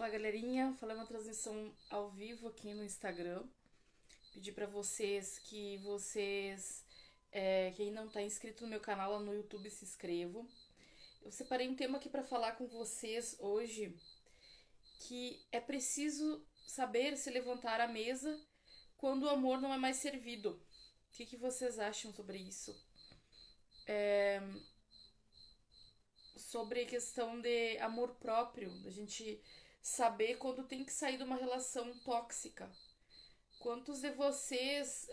Fala galerinha, falei uma transmissão ao vivo aqui no Instagram. Pedi pra vocês que quem não tá inscrito no meu canal lá no YouTube, se inscrevam. Eu separei um tema aqui pra falar com vocês hoje, que é preciso saber se levantar à mesa quando o amor não é mais servido. O que vocês acham sobre isso? Sobre a questão de amor próprio, da gente saber quando tem que sair de uma relação tóxica. Quantos de vocês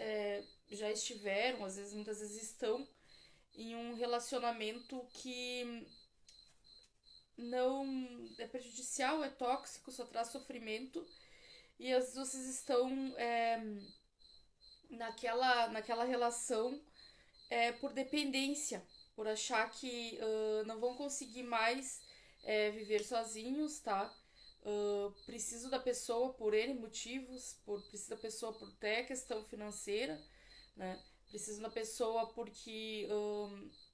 já estiveram, às vezes, muitas vezes estão em um relacionamento que não é prejudicial, é tóxico, só traz sofrimento, e às vezes vocês estão naquela relação por dependência, por achar que não vão conseguir mais viver sozinhos, tá? Preciso da pessoa por N motivos, preciso da pessoa por até questão financeira, né? Preciso da pessoa porque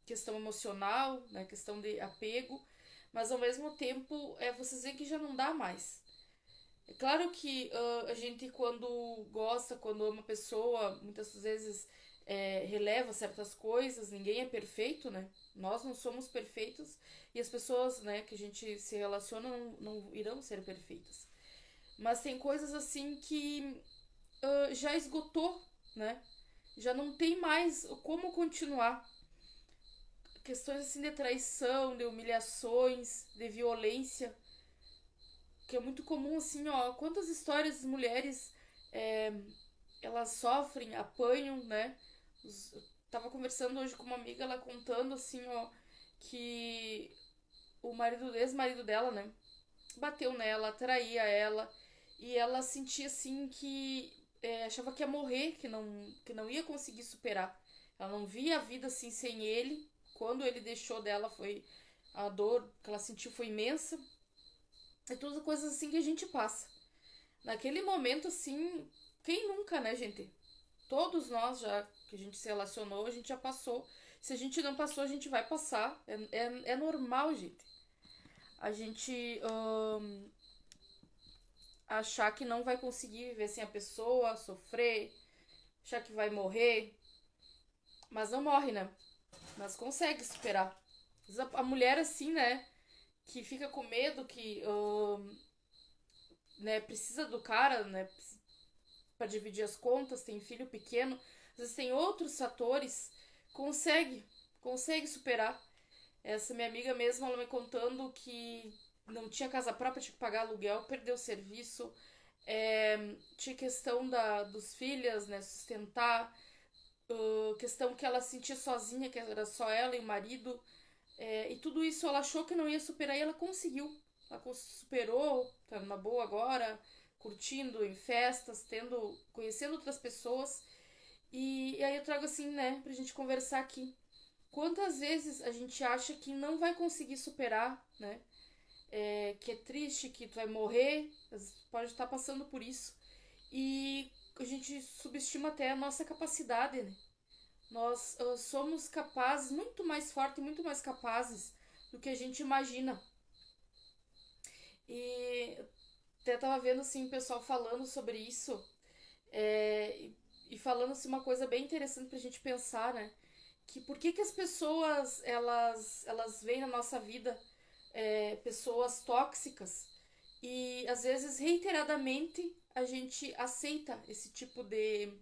questão emocional, né? Questão de apego, mas ao mesmo tempo vocês veem que já não dá mais. É claro que a gente quando gosta, quando ama a pessoa, muitas vezes releva certas coisas, ninguém é perfeito, né? Nós não somos perfeitos e as pessoas, né, que a gente se relaciona não irão ser perfeitas. Mas tem coisas assim que já esgotou, né? Já não tem mais como continuar. Questões assim de traição, de humilhações, de violência, que é muito comum assim, ó. Quantas histórias de mulheres é, elas sofrem, apanham, né? Eu tava conversando hoje com uma amiga, ela contando assim, ó, que o ex-marido dela, né, bateu nela, traía ela, e ela sentia assim que achava que ia morrer, que não ia conseguir superar. Ela não via a vida assim sem ele. Quando ele deixou dela, foi a dor que ela sentiu foi imensa. É tudo coisas assim que a gente passa. Naquele momento assim, quem nunca, né, gente? Todos nós já que a gente se relacionou, a gente já passou. Se a gente não passou, a gente vai passar. É normal, gente. A gente achar que não vai conseguir viver sem a pessoa, sofrer, achar que vai morrer. Mas não morre, né? Mas consegue superar. A mulher assim, né? Que fica com medo, que né, precisa do cara, né? Pra dividir as contas, tem filho pequeno. Às vezes tem outros fatores. Consegue. Consegue superar. Essa minha amiga mesmo, ela me contando que não tinha casa própria, tinha que pagar aluguel, perdeu o serviço, tinha questão dos filhos, né, sustentar, questão que ela sentia sozinha, que era só ela e o marido, e tudo isso ela achou que não ia superar e ela conseguiu. Ela superou, tá numa boa agora, curtindo em festas, conhecendo outras pessoas. E aí eu trago assim, né, pra gente conversar aqui. Quantas vezes a gente acha que não vai conseguir superar, né? Que é triste, que tu vai morrer, pode estar passando por isso. E a gente subestima até a nossa capacidade, né? Nós somos capazes, muito mais fortes, muito mais capazes do que a gente imagina. E até tava vendo assim o pessoal falando sobre isso, e falando assim uma coisa bem interessante pra gente pensar, né? Que por que as pessoas elas veem na nossa vida pessoas tóxicas e às vezes reiteradamente a gente aceita esse tipo de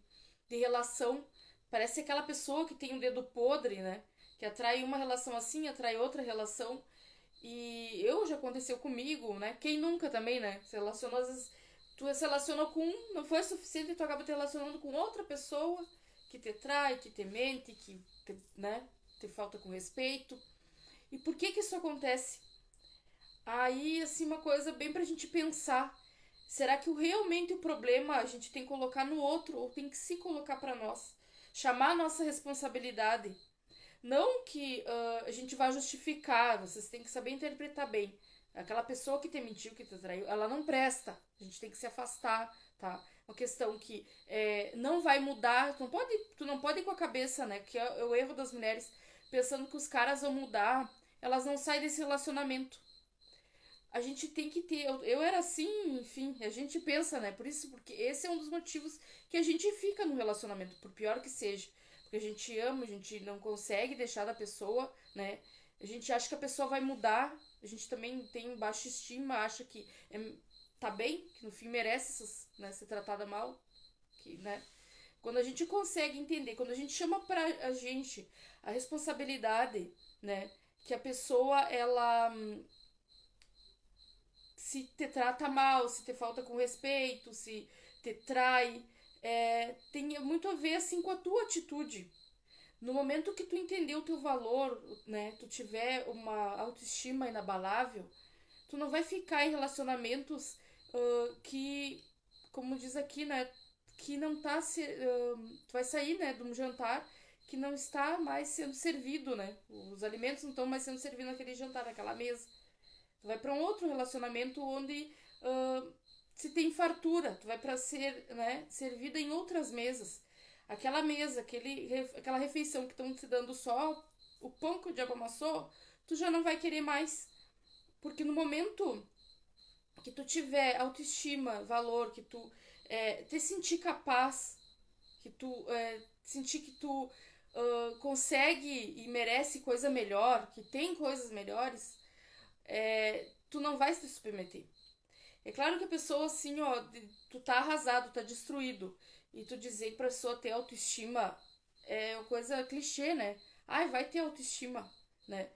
relação. Parece aquela pessoa que tem um dedo podre, né? Que atrai uma relação assim, atrai outra relação. E já aconteceu comigo, né? Quem nunca também, né? Se relacionou, às vezes tu se relacionou com um, não foi suficiente e tu acaba te relacionando com outra pessoa que te trai, que te mente, né? Te falta com respeito. E por que isso acontece? Aí, assim, uma coisa bem pra gente pensar. Será que realmente o problema a gente tem que colocar no outro ou tem que se colocar pra nós? Chamar a nossa responsabilidade. Não que a gente vá justificar, vocês têm que saber interpretar bem. Aquela pessoa que te mentiu, que te traiu, ela não presta. A gente tem que se afastar, tá? Uma questão que não vai mudar. Tu não pode ir com a cabeça, né? Que é o erro das mulheres, pensando que os caras vão mudar. Elas não saem desse relacionamento. a gente tem que ter. Eu era assim, enfim, a gente pensa, né? Por isso, porque esse é um dos motivos que a gente fica no relacionamento, por pior que seja. Porque a gente ama, a gente não consegue deixar da pessoa, né? A gente acha que a pessoa vai mudar, a gente também tem baixa estima, acha que tá bem, que no fim merece né, ser tratada mal, que, né? Quando a gente consegue entender, quando a gente chama pra a gente a responsabilidade, né? Que a pessoa, ela se te trata mal, se te falta com respeito, se te trai, tem muito a ver, assim, com a tua atitude. No momento que tu entender o teu valor, né? Tu tiver uma autoestima inabalável, tu não vai ficar em relacionamentos que, como diz aqui, né? Que não tá se. Tu vai sair, né, de um jantar que não está mais sendo servido, né? Os alimentos não estão mais sendo servidos naquele jantar, naquela mesa. Tu vai para um outro relacionamento onde se tem fartura. Tu vai para ser, né, servida em outras mesas. Aquela mesa, aquela refeição que estão te dando só o pão que o diabo amassou, tu já não vai querer mais. Porque no momento que tu tiver autoestima, valor, que tu te sentir capaz, que tu sentir que tu consegue e merece coisa melhor, que tem coisas melhores, tu não vai se submeter. É claro que a pessoa, assim, ó, tu tá arrasado, tá destruído, e tu dizer pra pessoa ter autoestima é uma coisa clichê, né? Ai, vai ter autoestima, né?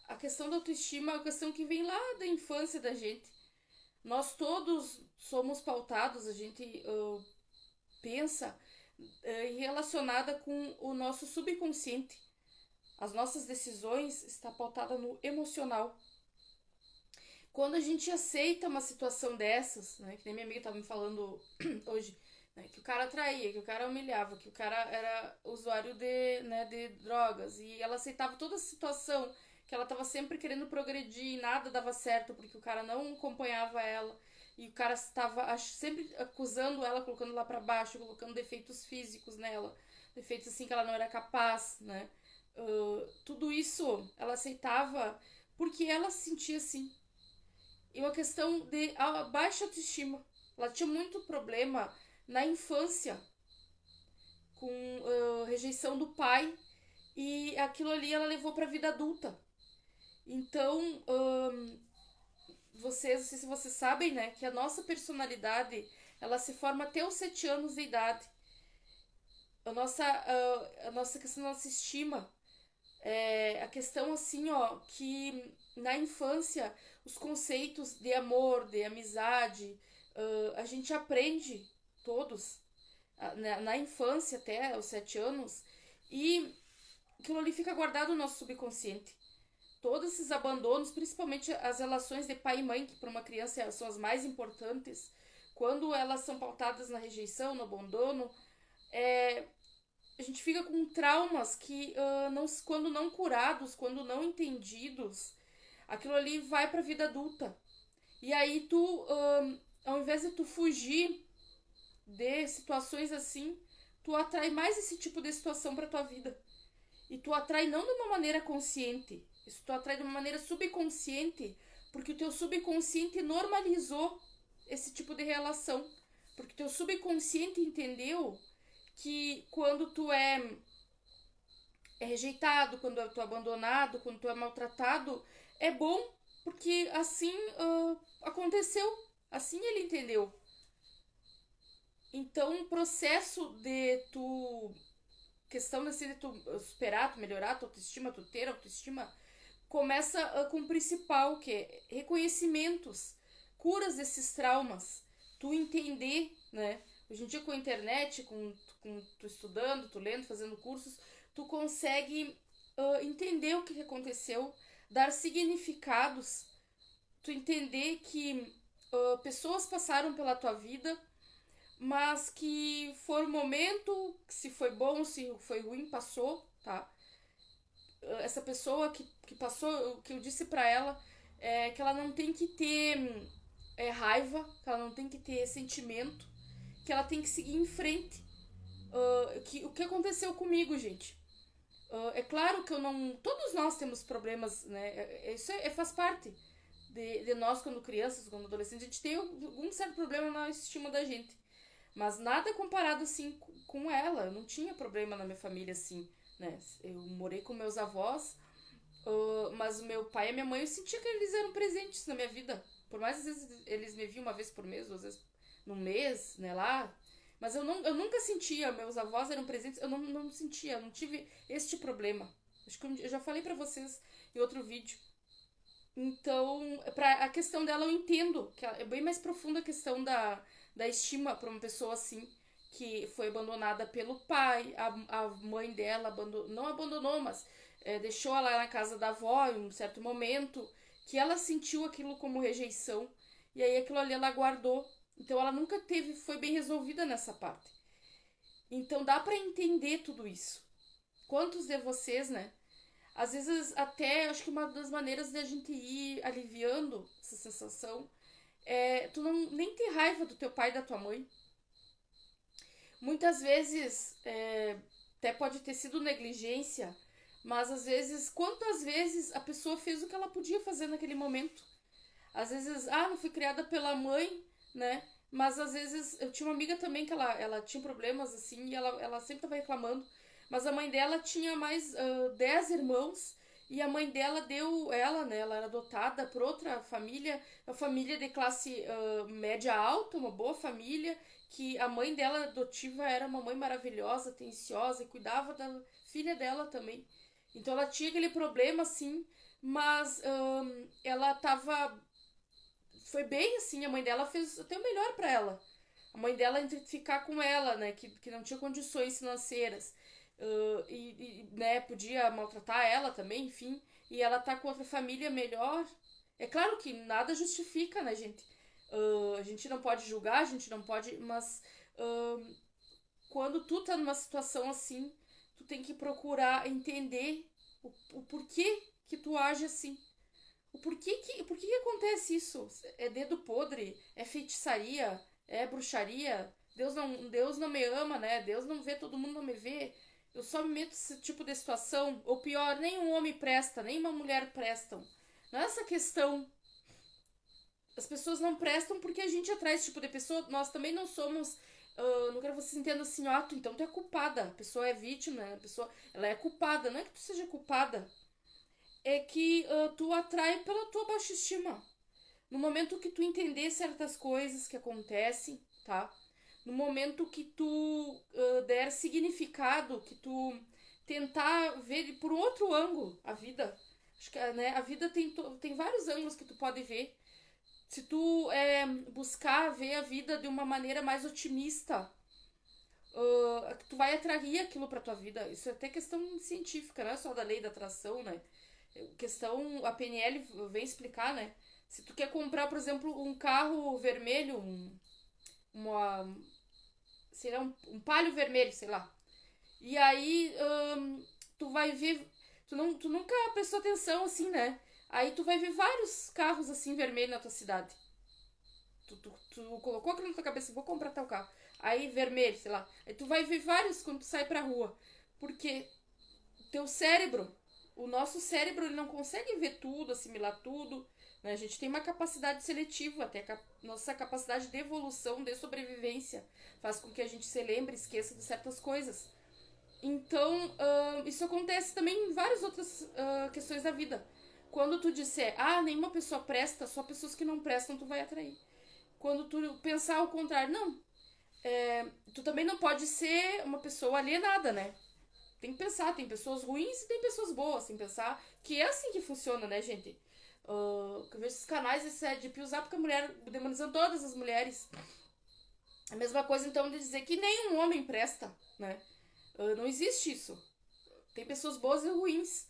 A questão da autoestima é uma questão que vem lá da infância da gente. Nós todos somos pautados, a gente pensa relacionada com o nosso subconsciente. As nossas decisões estão pautadas no emocional. Quando a gente aceita uma situação dessas, né, que nem minha amiga estava me falando hoje, né, que o cara traía, que o cara humilhava, que o cara era usuário de drogas, e ela aceitava toda a situação, que ela estava sempre querendo progredir e nada dava certo porque o cara não acompanhava ela, e o cara estava sempre acusando ela, colocando lá para baixo, colocando defeitos físicos nela, defeitos assim que ela não era capaz, né? Tudo isso ela aceitava porque ela se sentia assim, e uma questão de baixa autoestima. Ela tinha muito problema na infância com rejeição do pai, e aquilo ali ela levou para a vida adulta. Então, vocês, não sei se vocês sabem, né, que a nossa personalidade ela se forma até os 7 anos de idade. A nossa questão da nossa estima, a questão assim, ó, que na infância os conceitos de amor, de amizade, a gente aprende todos na infância até os 7 anos, e aquilo ali fica guardado no nosso subconsciente. Todos esses abandonos, principalmente as relações de pai e mãe, que para uma criança são as mais importantes, quando elas são pautadas na rejeição, no abandono, a gente fica com traumas que, quando não curados, quando não entendidos, aquilo ali vai para a vida adulta. E aí tu, ao invés de tu fugir de situações assim, tu atrai mais esse tipo de situação para tua vida. E tu atrai não de uma maneira consciente, isso tu atrai de uma maneira subconsciente, porque o teu subconsciente normalizou esse tipo de relação. Porque o teu subconsciente entendeu que quando tu é rejeitado, quando tu é abandonado, quando tu é maltratado, é bom, porque assim aconteceu, assim ele entendeu. Então, o processo de tu, questão assim, de tu superar, tu melhorar tua autoestima, tu ter autoestima, começa com o principal, que é reconhecimentos, curas desses traumas, tu entender, né? Hoje em dia com a internet, com tu estudando, tu lendo, fazendo cursos, tu consegue entender o que aconteceu, dar significados, tu entender que pessoas passaram pela tua vida, mas que foi um momento, se foi bom, se foi ruim, passou, tá? Essa pessoa que passou, o que eu disse pra ela é que ela não tem que ter raiva, que ela não tem que ter sentimento, que ela tem que seguir em frente. O que aconteceu comigo, gente? É claro que eu não. Todos nós temos problemas, né? Isso faz parte de nós quando crianças, quando adolescentes, a gente tem algum certo problema na estima da gente. Mas nada comparado assim com ela. Eu não tinha problema na minha família assim, né? Eu morei com meus avós, mas o meu pai e a minha mãe, eu sentia que eles eram presentes na minha vida. Por mais às vezes eles me viam uma vez por mês, ou às vezes num mês, né, lá. Mas eu nunca sentia, meus avós eram presentes, eu não sentia, eu não tive este problema. Acho que eu já falei pra vocês em outro vídeo. Então, pra a questão dela eu entendo, que é bem mais profunda a questão da estima pra uma pessoa assim, que foi abandonada pelo pai, a mãe dela não abandonou, mas deixou ela na casa da avó em um certo momento, que ela sentiu aquilo como rejeição, e aí aquilo ali ela guardou. Então ela nunca teve, foi bem resolvida nessa parte. Então dá pra entender tudo isso. Quantos de vocês, né? Às vezes, até acho que uma das maneiras de a gente ir aliviando essa sensação é tu não nem ter raiva do teu pai e da tua mãe. Muitas vezes, até pode ter sido negligência, mas às vezes, quantas vezes a pessoa fez o que ela podia fazer naquele momento? Às vezes, não fui criada pela mãe, né? Mas às vezes, eu tinha uma amiga também que ela tinha problemas assim, e ela sempre tava reclamando. Mas a mãe dela tinha mais 10 irmãos, e a mãe dela deu ela, né? Ela era adotada por outra família, uma família de classe média alta, uma boa família, que a mãe dela adotiva era uma mãe maravilhosa, atenciosa, e cuidava da filha dela também. Então ela tinha aquele problema, assim, mas ela tava foi bem assim, a mãe dela fez até o melhor pra ela. A mãe dela entre ficar com ela, né, que não tinha condições financeiras, né, podia maltratar ela também, enfim, e ela tá com outra família melhor. É claro que nada justifica, né, gente? A gente não pode julgar, a gente não pode, mas quando tu tá numa situação assim, tu tem que procurar entender o porquê que tu age assim. Por que acontece isso? É dedo podre? É feitiçaria? É bruxaria? Deus não me ama, né? Deus não vê, todo mundo não me vê. Eu só me meto nesse tipo de situação. Ou pior, nem um homem presta, nem uma mulher prestam. Não é essa questão. As pessoas não prestam porque a gente atrai esse tipo de pessoa. Nós também não somos. Não quero que vocês entendam assim, então tu é culpada. A pessoa é vítima, né? A pessoa ela é culpada. Não é que tu seja culpada, é que tu atrai pela tua baixa estima. No momento que tu entender certas coisas que acontecem, tá? No momento que tu der significado, que tu tentar ver por outro ângulo a vida. Acho que né, a vida tem vários ângulos que tu pode ver. Se tu buscar ver a vida de uma maneira mais otimista, tu vai atrair aquilo pra tua vida. Isso é até questão científica, não é só da lei da atração, né? Questão, a PNL vem explicar, né? Se tu quer comprar, por exemplo, um carro vermelho, uma, sei lá, um palio vermelho, sei lá. E aí, tu vai ver, tu nunca prestou atenção assim, né? Aí tu vai ver vários carros assim vermelhos na tua cidade. Tu colocou aquilo na tua cabeça, vou comprar tal carro. Aí vermelho, sei lá. Aí tu vai ver vários quando tu sai pra rua. Porque teu cérebro, o nosso cérebro, ele não consegue ver tudo, assimilar tudo, né? A gente tem uma capacidade seletiva, até nossa capacidade de evolução, de sobrevivência, faz com que a gente se lembre, esqueça de certas coisas. Então, isso acontece também em várias outras questões da vida. Quando tu disser, nenhuma pessoa presta, só pessoas que não prestam tu vai atrair. Quando tu pensar ao contrário, não, tu também não pode ser uma pessoa alienada, né? Tem que pensar, tem pessoas ruins e tem pessoas boas. Tem que pensar que é assim que funciona, né, gente? Eu vejo esses canais de piusar porque a mulher demonizando todas as mulheres. A mesma coisa, então, de dizer que nenhum homem presta, né? Não existe isso. Tem pessoas boas e ruins.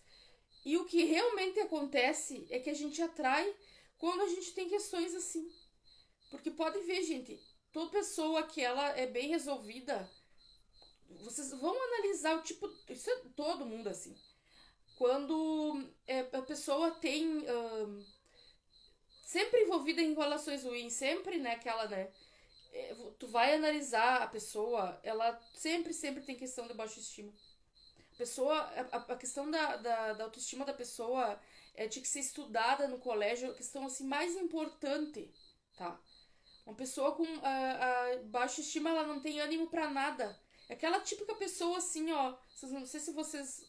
E o que realmente acontece é que a gente atrai quando a gente tem questões assim. Porque pode ver, gente, toda pessoa que ela é bem resolvida, vocês vão analisar o tipo. Isso é todo mundo assim. Quando a pessoa tem. Sempre envolvida em relações ruins, sempre, né, aquela, né? Tu vai analisar a pessoa, ela sempre tem questão de baixa estima. A pessoa. A questão da autoestima da pessoa tinha que ser estudada no colégio, a questão assim mais importante, tá? Uma pessoa com baixa estima, ela não tem ânimo pra nada. É aquela típica pessoa assim, ó. Não sei se vocês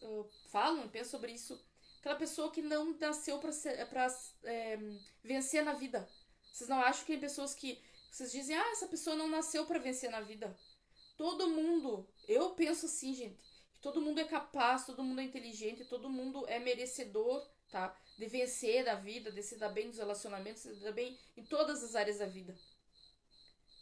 falam, pensam sobre isso. Aquela pessoa que não nasceu pra vencer na vida. Vocês não acham que tem pessoas que vocês dizem, essa pessoa não nasceu pra vencer na vida? Todo mundo, eu penso assim, gente, que todo mundo é capaz, todo mundo é inteligente, todo mundo é merecedor, tá? De vencer na vida, de se dar bem nos relacionamentos, de se dar bem em todas as áreas da vida.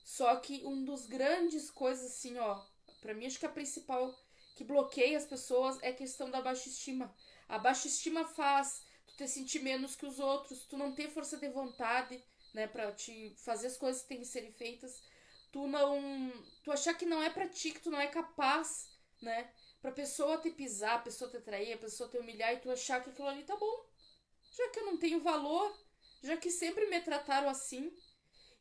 Só que um dos grandes coisas, assim, ó, pra mim acho que a principal que bloqueia as pessoas é a questão da baixa estima. A baixa estima faz tu te sentir menos que os outros, tu não ter força de vontade, né, pra te fazer as coisas que têm que serem feitas. Tu não. Tu achar que não é pra ti, que tu não é capaz, né? Pra pessoa te pisar, a pessoa te trair, a pessoa te humilhar e tu achar que aquilo ali tá bom. Já que eu não tenho valor, já que sempre me trataram assim,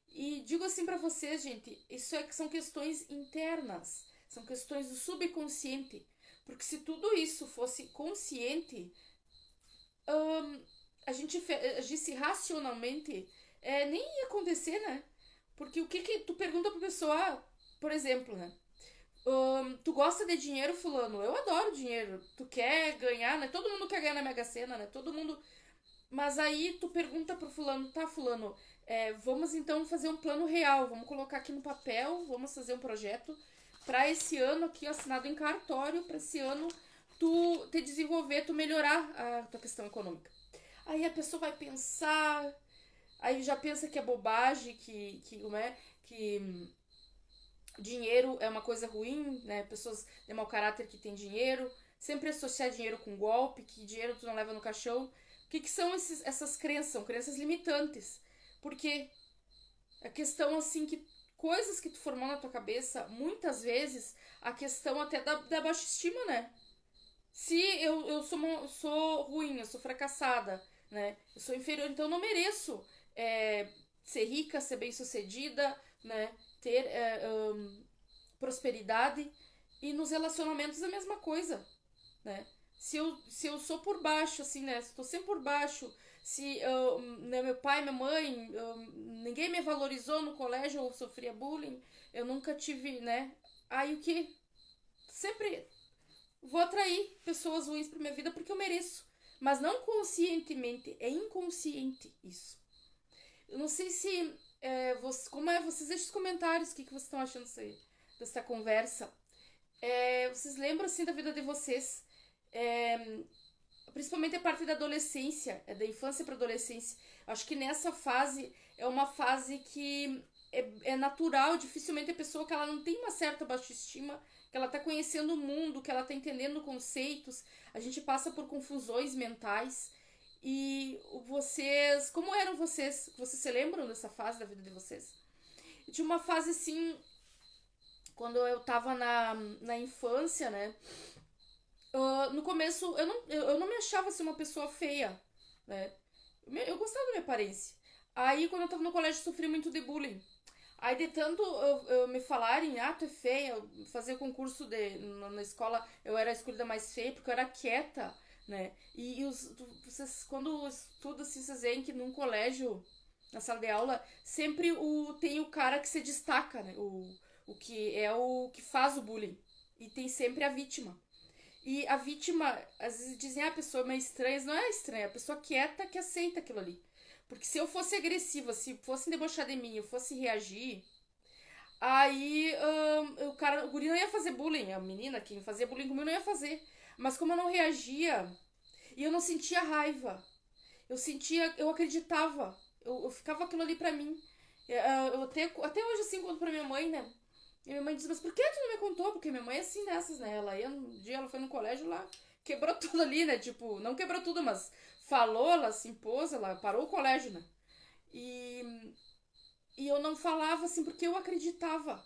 e digo assim pra vocês, gente, isso são questões internas, são questões do subconsciente. Porque se tudo isso fosse consciente, a gente agisse racionalmente, nem ia acontecer, né? Porque o que que tu pergunta pra pessoa, por exemplo, né? Tu gosta de dinheiro, fulano? Eu adoro dinheiro. Tu quer ganhar, né? Todo mundo quer ganhar na Mega Sena, né? Todo mundo. Mas aí tu pergunta pro fulano, tá, fulano, vamos então fazer um plano real, vamos colocar aqui no papel, vamos fazer um projeto pra esse ano aqui, assinado em cartório, pra esse ano tu te desenvolver, tu melhorar a tua questão econômica. Aí a pessoa vai pensar, aí já pensa que é bobagem, como é, que dinheiro é uma coisa ruim, né? Pessoas de mau caráter que têm dinheiro, sempre associar dinheiro com golpe, que dinheiro tu não leva no caixão. O que são essas crenças? São crenças limitantes. Porque a questão, assim, que coisas que tu formou na tua cabeça, muitas vezes, a questão até da baixa estima, né? Se eu sou ruim, eu sou fracassada, né? Eu sou inferior, então eu não mereço ser rica, ser bem-sucedida, né? Ter prosperidade. E nos relacionamentos é a mesma coisa, né? Se eu sou por baixo, assim, né? Se tô sempre por baixo, se né, meu pai, minha mãe, ninguém me valorizou no colégio, eu sofria bullying, eu nunca tive, né? Aí o que? Sempre vou atrair pessoas ruins pra minha vida porque eu mereço. Mas não conscientemente, é inconsciente isso. Eu não sei se. Como vocês deixem os comentários o que vocês estão achando dessa conversa. Vocês lembram assim da vida de vocês? É, Principalmente a parte da adolescência, da infância para adolescência. Acho que nessa fase é uma fase que é natural, dificilmente a pessoa que ela não tem uma certa baixa estima, que ela tá conhecendo o mundo, que ela tá entendendo conceitos, a gente passa por confusões mentais. E vocês, como eram vocês? Vocês se lembram dessa fase da vida de vocês? Eu tinha uma fase assim, quando eu tava na infância, né? No começo, eu não me achava assim uma pessoa feia, né? Eu gostava da minha aparência. Aí, quando eu tava no colégio, eu sofri muito de bullying. Aí, de tanto eu me falarem, tu é feia, eu fazia concurso na escola, eu era a escolhida mais feia, porque eu era quieta, né? Vocês, quando estudam, assim, vocês veem que num colégio, na sala de aula, sempre tem o cara que se destaca, né? O que é o que faz o bullying. E tem sempre a vítima. E a vítima, às vezes dizem, a pessoa é meio estranha, não é estranha, é a pessoa quieta que aceita aquilo ali. Porque se eu fosse agressiva, se fossem debochar de mim, eu fosse reagir, aí o guri não ia fazer bullying, a menina, quem fazia bullying comigo não ia fazer. Mas como eu não reagia, e eu não sentia raiva, eu acreditava, eu ficava aquilo ali pra mim. Eu até hoje assim, conto pra minha mãe, né? E minha mãe disse, mas por que tu não me contou? Porque minha mãe é assim dessas, né? Um dia ela foi no colégio lá, quebrou tudo ali, né? Tipo, não quebrou tudo, mas falou, ela se impôs, ela parou o colégio, né? E, e eu não falava assim porque eu acreditava.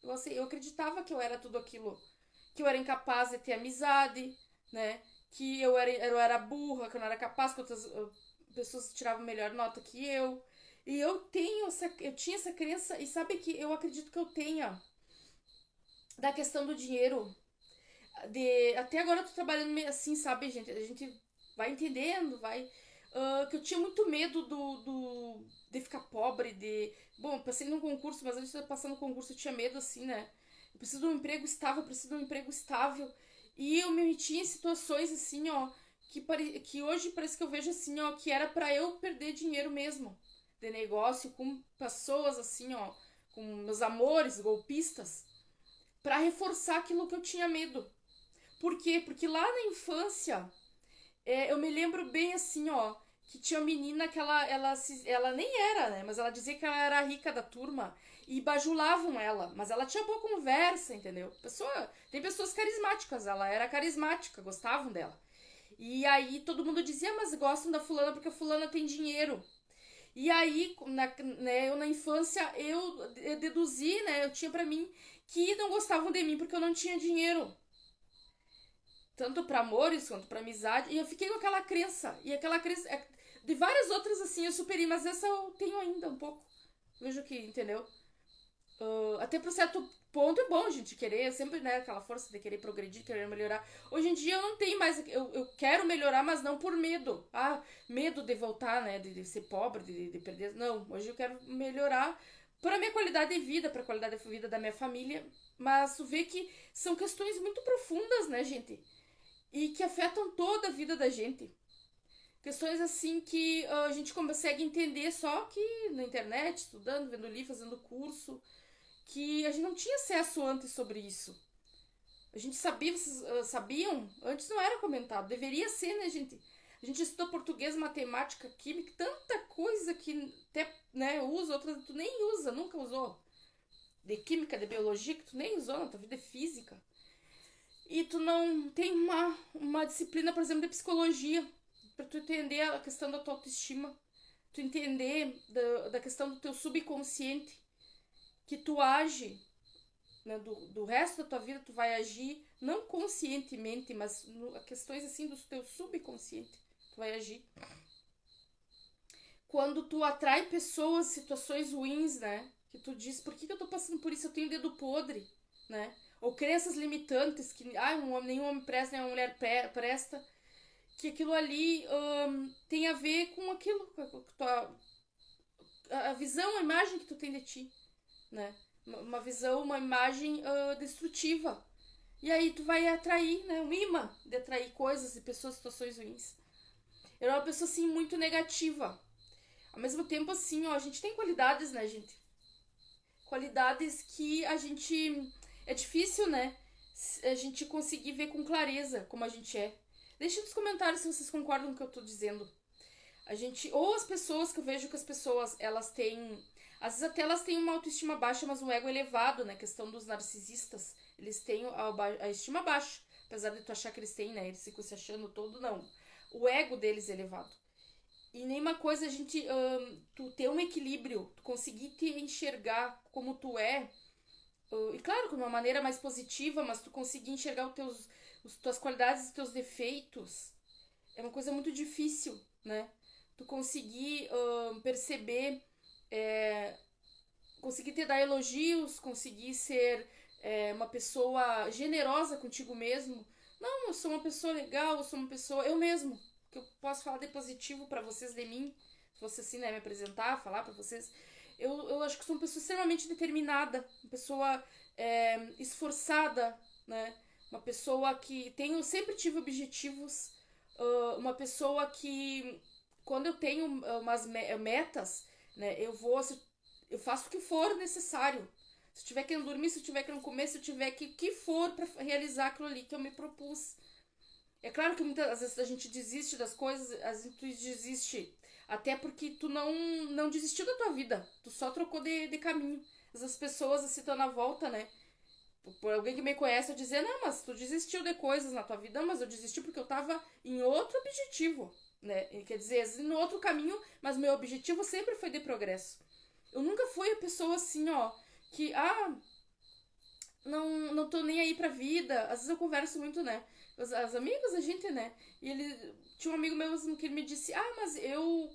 Eu acreditava que eu era tudo aquilo. Que eu era incapaz de ter amizade, né? Que eu era burra, que eu não era capaz, que outras pessoas tiravam melhor nota que eu. E eu tinha essa crença, e sabe que eu acredito que eu tenha da questão do dinheiro. Até agora eu tô trabalhando meio assim, sabe, gente? A gente vai entendendo, vai. Que eu tinha muito medo de ficar pobre, de. Bom, eu passei num concurso, mas antes de passar no concurso eu tinha medo, assim, né? Eu preciso de um emprego estável, eu preciso de um emprego estável. E eu me metia em situações, assim, ó, que hoje parece que eu vejo, assim, ó, que era pra eu perder dinheiro mesmo. De negócio com pessoas, assim, ó, com meus amores, golpistas, pra reforçar aquilo que eu tinha medo. Por quê? Porque lá na infância eu me lembro bem assim, ó, que tinha uma menina que ela nem era, né? Mas ela dizia que ela era a rica da turma e bajulavam ela. Mas ela tinha boa conversa, entendeu? Tem pessoas carismáticas, ela era carismática, gostavam dela. E aí todo mundo dizia, mas gostam da fulana porque a fulana tem dinheiro. E aí, eu na infância, eu deduzi, né? Eu tinha pra mim que não gostavam de mim porque eu não tinha dinheiro tanto pra amores quanto pra amizade, e eu fiquei com aquela crença, e aquela crença, de várias outras assim eu superei, mas essa eu tenho ainda um pouco, vejo que, entendeu? Até por certo ponto é bom a gente querer, sempre, né, aquela força de querer progredir, querer melhorar. Hoje em dia eu não tenho mais, eu quero melhorar, mas não por medo, medo de voltar, né, de ser pobre, de perder, não, hoje eu quero melhorar para minha qualidade de vida, para a qualidade de vida da minha família, mas tu vê que são questões muito profundas, né, gente? E que afetam toda a vida da gente. Questões assim que a gente consegue entender só que na internet, estudando, vendo livro, fazendo curso, que a gente não tinha acesso antes sobre isso. A gente sabia, vocês sabiam? Antes não era comentado, deveria ser, né, gente? A gente estuda português, matemática, química, tanta coisa que até, né, usa, outras tu nem usa, nunca usou. De química, de biologia, que tu nem usou na tua vida, é física. E tu não tem uma disciplina, por exemplo, de psicologia, para tu entender a questão da tua autoestima, tu entender da questão do teu subconsciente, que tu age, né, do resto da tua vida tu vai agir, não conscientemente, mas questões assim do teu subconsciente, tu vai agir. Quando tu atrai pessoas, situações ruins, né, que tu diz, por que eu tô passando por isso? Eu tenho dedo podre, né? Ou crenças limitantes, que nenhum homem presta, nenhuma mulher presta, que aquilo ali tem a ver com aquilo, com a visão, a imagem que tu tem de ti, né? Uma visão, uma imagem destrutiva. E aí tu vai atrair, né? Um imã de atrair coisas e pessoas, situações ruins. Eu era uma pessoa, assim, muito negativa. Ao mesmo tempo, assim, ó, a gente tem qualidades, né, gente? Qualidades que a gente... É difícil, né? A gente conseguir ver com clareza como a gente é. Deixa nos comentários se vocês concordam com o que eu tô dizendo. A gente... Ou as pessoas, que eu vejo que as pessoas, elas têm... Às vezes até elas têm uma autoestima baixa, mas um ego elevado, né? A questão dos narcisistas. Eles têm a estima baixa. Apesar de tu achar que eles têm, né? Eles ficam se achando todo, não. O ego deles é elevado. E nenhuma coisa a gente... tu ter um equilíbrio, tu conseguir te enxergar como tu é. E claro, de uma maneira mais positiva, mas tu conseguir enxergar tuas qualidades e teus defeitos é uma coisa muito difícil, né? Tu conseguir perceber, é, conseguir te dar elogios, conseguir ser uma pessoa generosa contigo mesmo. Não, eu sou uma pessoa legal, eu sou uma pessoa... Eu mesmo, que eu posso falar de positivo pra vocês de mim, se você assim, né, me apresentar, falar pra vocês. Eu acho que sou uma pessoa extremamente determinada, uma pessoa esforçada, né? Uma pessoa que sempre tive objetivos, uma pessoa que quando eu tenho umas metas, né, eu faço o que for necessário. Se eu tiver que não dormir, se eu tiver que não comer, se eu tiver que for para realizar aquilo ali que eu me propus. É claro que muitas vezes a gente desiste das coisas, às vezes tu desiste até porque tu não desistiu da tua vida, tu só trocou de caminho. Essas pessoas se estão na volta, né? Por alguém que me conhece, eu dizer, não, mas tu desistiu de coisas na tua vida, não, mas eu desisti porque eu tava em outro objetivo, né? E, quer dizer, no outro caminho, mas meu objetivo sempre foi de progresso. Eu nunca fui a pessoa assim, ó, que, não tô nem aí pra vida. Às vezes eu converso muito, né? As amigas, a gente, né? E ele tinha um amigo meu mesmo que ele me disse, mas eu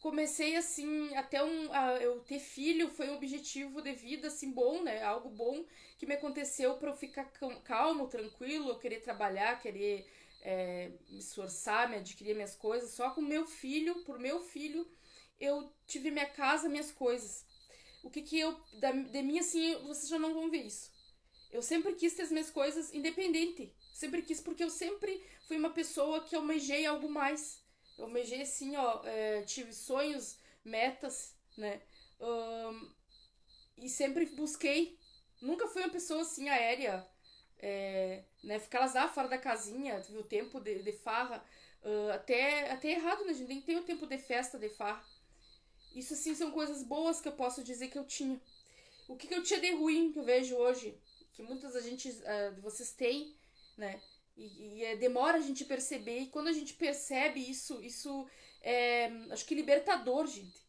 comecei assim, até eu ter filho foi um objetivo de vida, assim, bom, né? Algo bom que me aconteceu pra eu ficar calmo, tranquilo, eu querer trabalhar, querer me esforçar, me adquirir minhas coisas. Só com meu filho, por meu filho, eu tive minha casa, minhas coisas. O que que eu, de mim, assim, vocês já não vão ver isso. Eu sempre quis ter as minhas coisas independente. Sempre quis, porque eu sempre fui uma pessoa que almejei algo mais. Eu almejei, assim, tive sonhos, metas, né? Ahn, e sempre busquei. Nunca fui uma pessoa, assim, aérea, né? Ficar lá fora da casinha, o tempo de farra. Até errado, né? A gente tem que ter o tempo de festa, de farra. Isso, assim, são coisas boas que eu posso dizer que eu tinha. O que eu tinha de ruim que eu vejo hoje, que muitas da gente, de vocês têm, né? Demora a gente perceber, e quando a gente percebe isso acho que libertador, gente.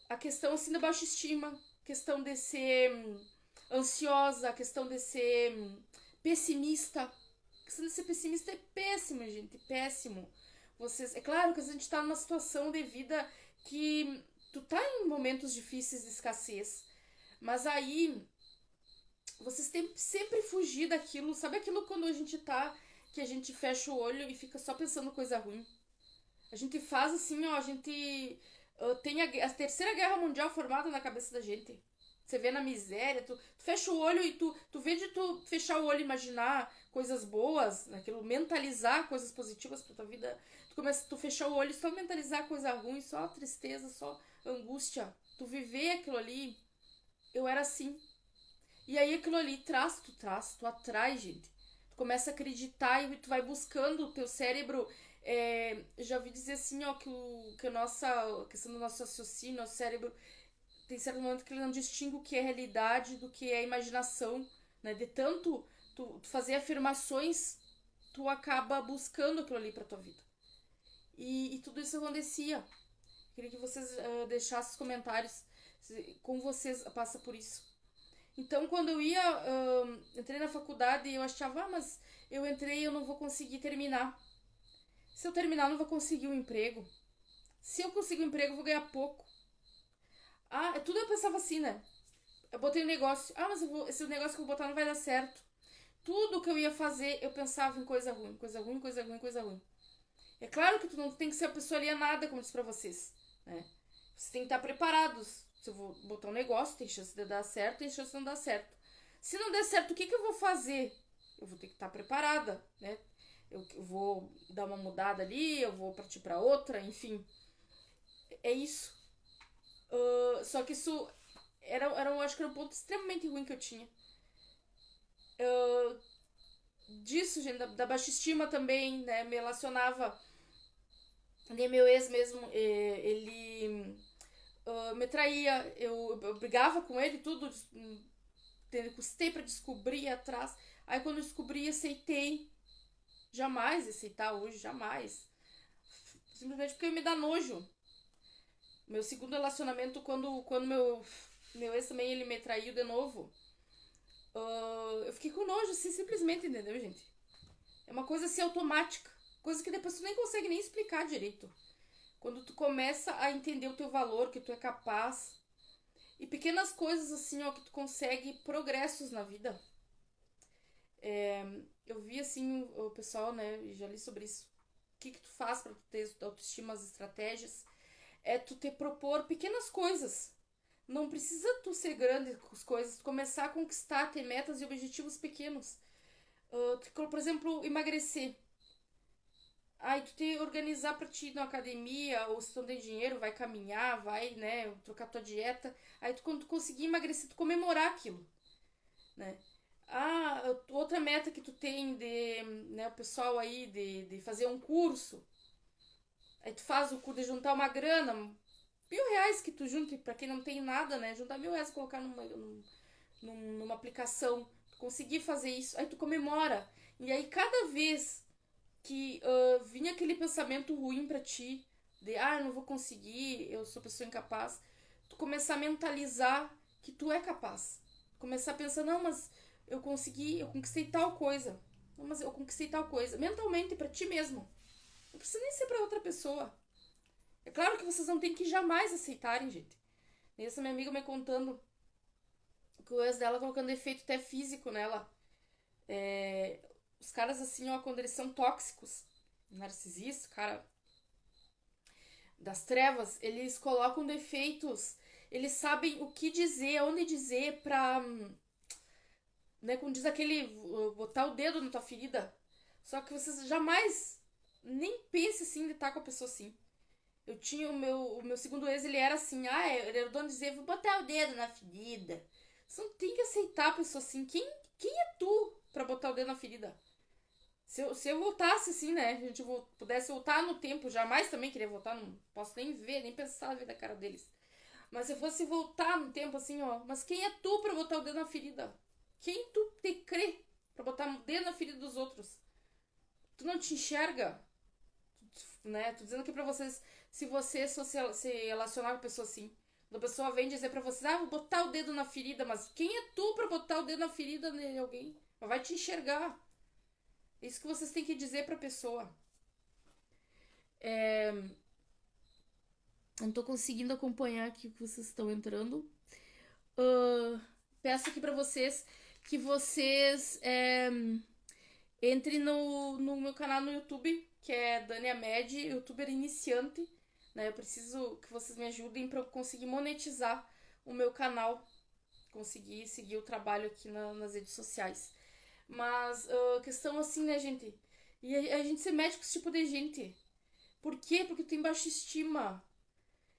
A questão assim da baixa estima, a questão de ser ansiosa, a questão de ser pessimista. A questão de ser pessimista é péssimo, gente, péssimo. É claro que a gente tá numa situação de vida que tu tá em momentos difíceis de escassez, mas aí vocês têm que sempre fugir daquilo. Sabe aquilo quando a gente tá, que a gente fecha o olho e fica só pensando coisa ruim? A gente faz assim, ó, a gente tem a terceira guerra mundial formada na cabeça da gente. Você vê na miséria, tu fecha o olho e tu vê de tu fechar o olho e imaginar coisas boas, naquilo, mentalizar coisas positivas pra tua vida. Tu fechar o olho e só mentalizar coisa ruim, só tristeza, só angústia. Tu viver aquilo ali, eu era assim. E aí aquilo ali tu atrai, gente. Tu começa a acreditar e tu vai buscando o teu cérebro. Já ouvi dizer assim, ó, que a questão do nosso raciocínio, nosso cérebro, tem certo momento que ele não distingue o que é realidade do que é imaginação, né? De tanto tu fazer afirmações, tu acaba buscando aquilo ali pra tua vida. E tudo isso acontecia. Queria que vocês deixassem os comentários como vocês passam por isso. Então, quando eu entrei na faculdade, eu achava, mas eu entrei e eu não vou conseguir terminar. Se eu terminar, eu não vou conseguir um emprego. Se eu conseguir um emprego, eu vou ganhar pouco. Tudo eu pensava assim, né? Eu botei um negócio. Mas esse negócio que eu vou botar não vai dar certo. Tudo que eu ia fazer, eu pensava em coisa ruim, coisa ruim, coisa ruim, coisa ruim. É claro que tu não tem que ser a pessoa alienada, como eu disse pra vocês, né? Vocês têm que estar preparados. Se eu vou botar um negócio, tem chance de dar certo, tem chance de não dar certo. Se não der certo, o que eu vou fazer? Eu vou ter que estar preparada, né? Eu vou dar uma mudada ali, eu vou partir para outra, enfim. É isso. Só que isso eu acho que era um ponto extremamente ruim que eu tinha. Disso, gente, da baixa estima também, né? Me relacionava. E meu ex mesmo, ele me traía, eu brigava com ele, tudo, custei pra descobrir atrás. Aí quando eu descobri, aceitei. Jamais aceitar hoje, jamais. Simplesmente porque me dá nojo. Meu segundo relacionamento, quando meu ex também ele me traiu de novo, eu fiquei com nojo, assim, simplesmente, entendeu, gente? É uma coisa assim automática. Coisa que depois tu nem consegue nem explicar direito. Quando tu começa a entender o teu valor, que tu é capaz. E pequenas coisas assim, ó, que tu consegue progressos na vida. Eu vi assim o pessoal, né, já li sobre isso. O que tu faz pra tu ter autoestima, as estratégias? É tu te propor pequenas coisas. Não precisa tu ser grande com as coisas, tu começar a conquistar, ter metas e objetivos pequenos. Por exemplo, emagrecer. Tu tem que organizar pra ti ir na academia, ou se tu não tem dinheiro, vai caminhar, vai, né, trocar tua dieta. Aí quando tu conseguir emagrecer, tu comemorar aquilo, né? Outra meta que tu tem né, o pessoal aí de fazer um curso. Aí tu faz o curso de juntar uma grana, R$ 1.000 que tu junta, pra quem não tem nada, né? Juntar R$ 1.000 e colocar numa aplicação. Tu conseguir fazer isso, aí tu comemora. E aí cada vez que vinha aquele pensamento ruim pra ti, de eu não vou conseguir, eu sou pessoa incapaz, tu começar a mentalizar que tu é capaz. Começar a pensar, não, mas eu consegui, eu conquistei tal coisa. Não, mas eu conquistei tal coisa. Mentalmente, pra ti mesmo. Não precisa nem ser pra outra pessoa. É claro que vocês não têm que jamais aceitarem, gente. E essa minha amiga me contando que o ex dela colocando efeito até físico nela. os caras assim, ó, quando eles são tóxicos, narcisista, cara das trevas, eles colocam defeitos, eles sabem o que dizer, onde dizer pra, né, como diz aquele, botar o dedo na tua ferida. Só que vocês jamais nem pense assim de estar com a pessoa assim. Eu tinha o meu segundo ex, ele era assim, ele era o dono de dizer, vou botar o dedo na ferida. Você não tem que aceitar a pessoa assim. Quem é tu pra botar o dedo na ferida? Se eu voltasse assim, né? A gente pudesse voltar no tempo, jamais também queria voltar, não posso nem ver, nem pensar na ver da cara deles. Mas se eu fosse voltar no tempo assim, ó, mas quem é tu pra botar o dedo na ferida? Quem tu te crê pra botar o dedo na ferida dos outros? Tu não te enxerga, né? Tô dizendo aqui pra vocês, se você se relacionar com a pessoa assim, quando a pessoa vem dizer pra vocês, vou botar o dedo na ferida, mas quem é tu pra botar o dedo na ferida de alguém? Ela vai te enxergar. É isso que vocês têm que dizer pra pessoa. Não tô conseguindo acompanhar aqui o que vocês estão entrando. Peço aqui pra vocês que vocês entrem no meu canal no YouTube, que é Dania Med, youtuber iniciante. Né? Eu preciso que vocês me ajudem pra eu conseguir monetizar o meu canal, conseguir seguir o trabalho aqui nas redes sociais. Mas questão assim, né, gente? E a gente ser médico esse tipo de gente. Por quê? Porque tu tem baixa estima.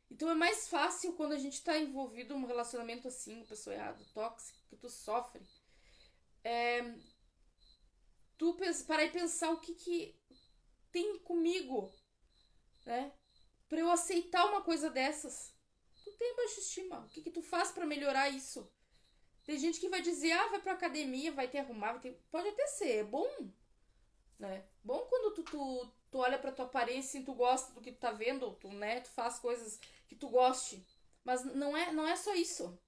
Então é mais fácil quando a gente tá envolvido num relacionamento assim, com pessoa errada, tóxica, que tu sofre. Tu parar e pensar o que tem comigo, né? Pra eu aceitar uma coisa dessas. Tu tem baixa estima. O que tu faz pra melhorar isso? Tem gente que vai dizer, vai pra academia, vai te arrumar, pode até ser, é bom, né? Bom quando tu olha pra tua aparência e tu gosta do que tu tá vendo, tu, né, tu faz coisas que tu goste. Mas não é só isso.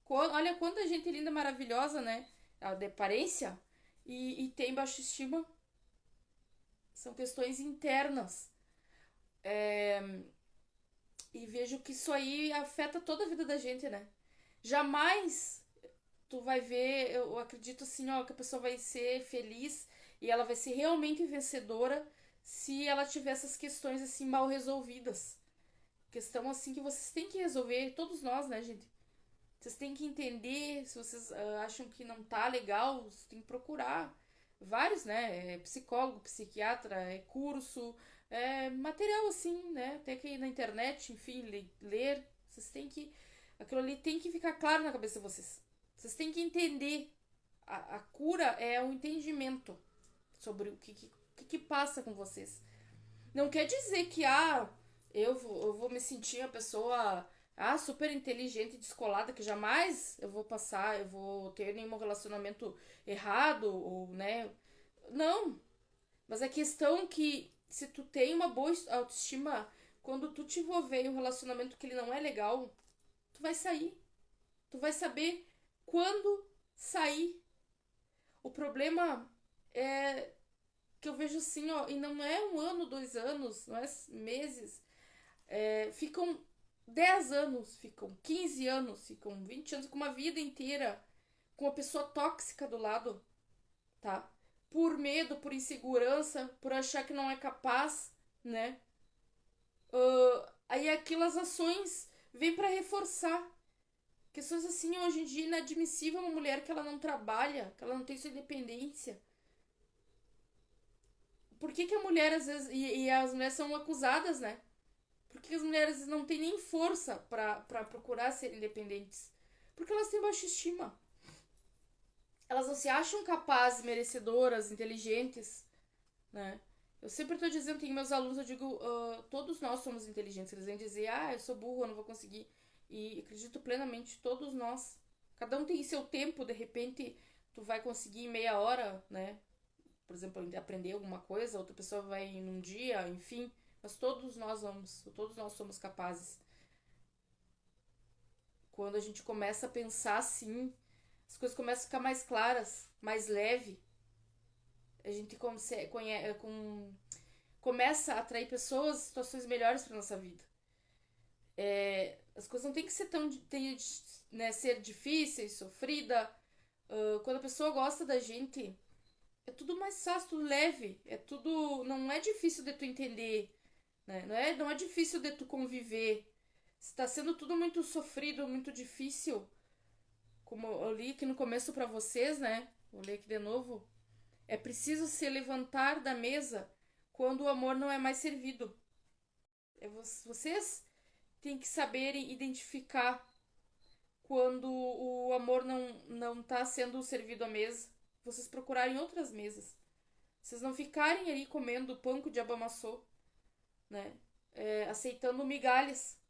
Olha quanta gente linda, maravilhosa, né? A de aparência e tem baixa estima. São questões internas. E vejo que isso aí afeta toda a vida da gente, né? Jamais tu vai ver, eu acredito assim, ó, que a pessoa vai ser feliz e ela vai ser realmente vencedora se ela tiver essas questões assim mal resolvidas. Questão assim que vocês têm que resolver, todos nós, né, gente? Vocês têm que entender, se vocês acham que não tá legal, vocês têm que procurar. Vários, né? Psicólogo, psiquiatra, curso, material assim, né? Até que ir na internet, enfim, ler. Vocês têm que. Aquilo ali tem que ficar claro na cabeça de vocês. Vocês têm que entender. A cura é um entendimento sobre o que passa com vocês. Não quer dizer que, eu vou me sentir uma pessoa, super inteligente e descolada, que jamais eu vou ter nenhum relacionamento errado, ou, né? Não. Mas a questão é que, se tu tem uma boa autoestima, quando tu te envolver em um relacionamento que ele não é legal, tu vai sair. Tu vai saber quando sair. O problema é que eu vejo assim, ó, e não é 1 ano, 2 anos, não é meses. Ficam 10 anos, ficam 15 anos, ficam 20 anos, com uma vida inteira com uma pessoa tóxica do lado, tá? Por medo, por insegurança, por achar que não é capaz, né? Aí aquelas ações vêm para reforçar. Questões assim, hoje em dia, inadmissível uma mulher que ela não trabalha, que ela não tem sua independência. Por que a mulher, às vezes, e as mulheres são acusadas, né? Por que as mulheres não têm nem força pra procurar ser independentes? Porque elas têm baixa estima. Elas não se acham capazes, merecedoras, inteligentes, né? Eu sempre tô dizendo, tem meus alunos, eu digo, todos nós somos inteligentes. Eles vêm dizer, eu sou burro, eu não vou conseguir. E acredito plenamente, todos nós. Cada um tem seu tempo, de repente, tu vai conseguir em meia hora, né? Por exemplo, aprender alguma coisa, outra pessoa vai em um dia, enfim. Mas todos nós somos capazes. Quando a gente começa a pensar assim, as coisas começam a ficar mais claras, mais leve. A gente começa a atrair pessoas, situações melhores para nossa vida. As coisas não tem que ser né, ser difíceis, sofrida. Quando a pessoa gosta da gente, é tudo mais fácil, tudo leve, é tudo, não é difícil de tu entender, né? Não é difícil de tu conviver. Está sendo tudo muito sofrido, muito difícil, como eu li aqui no começo para vocês, né? Vou ler aqui de novo. É preciso se levantar da mesa quando o amor não é mais servido. Vocês têm que saber identificar quando o amor não está sendo servido à mesa. Vocês procurarem outras mesas. Vocês não ficarem ali comendo pão que o diabo amassou, né? Aceitando migalhas.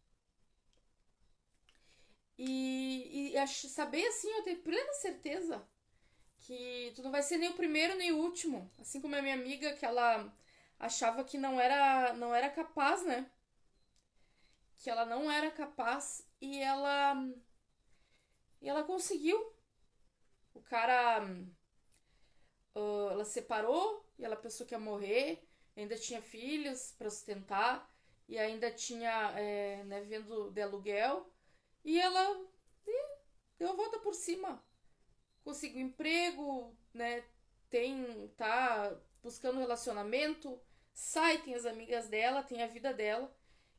Saber assim, eu tenho plena certeza que tu não vai ser nem o primeiro nem o último. Assim como a minha amiga, que ela achava que não era capaz, né? Que ela não era capaz e ela conseguiu. O cara, ela separou e ela pensou que ia morrer, ainda tinha filhos para sustentar e ainda tinha, né, vendo de aluguel e ela deu a volta por cima, conseguiu emprego, né? Tá buscando relacionamento, sai, tem as amigas dela, tem a vida dela.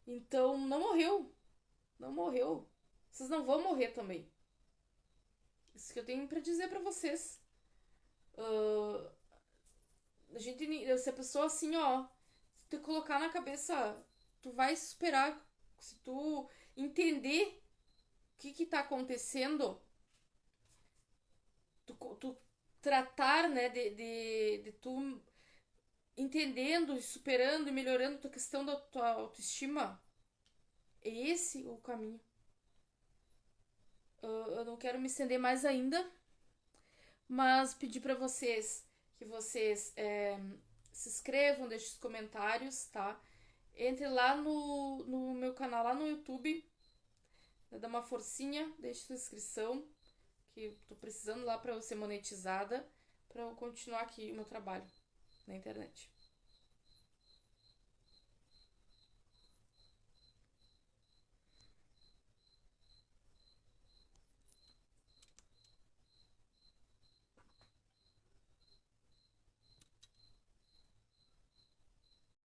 Então não morreu, não morreu. Vocês não vão morrer também. Isso que eu tenho pra dizer pra vocês. Ah, a gente, se a pessoa assim, ó, se tu colocar na cabeça, tu vai superar. Se tu entender o que tá acontecendo, tu tratar, né, de tu entendendo, superando e melhorando a tua questão da tua autoestima, é esse o caminho. Eu não quero me estender mais ainda, mas pedir para vocês que vocês se inscrevam, deixem os comentários, tá? Entre lá no meu canal, lá no YouTube, né, dá uma forcinha, deixe sua inscrição, que tô precisando lá para eu ser monetizada, para eu continuar aqui o meu trabalho na internet.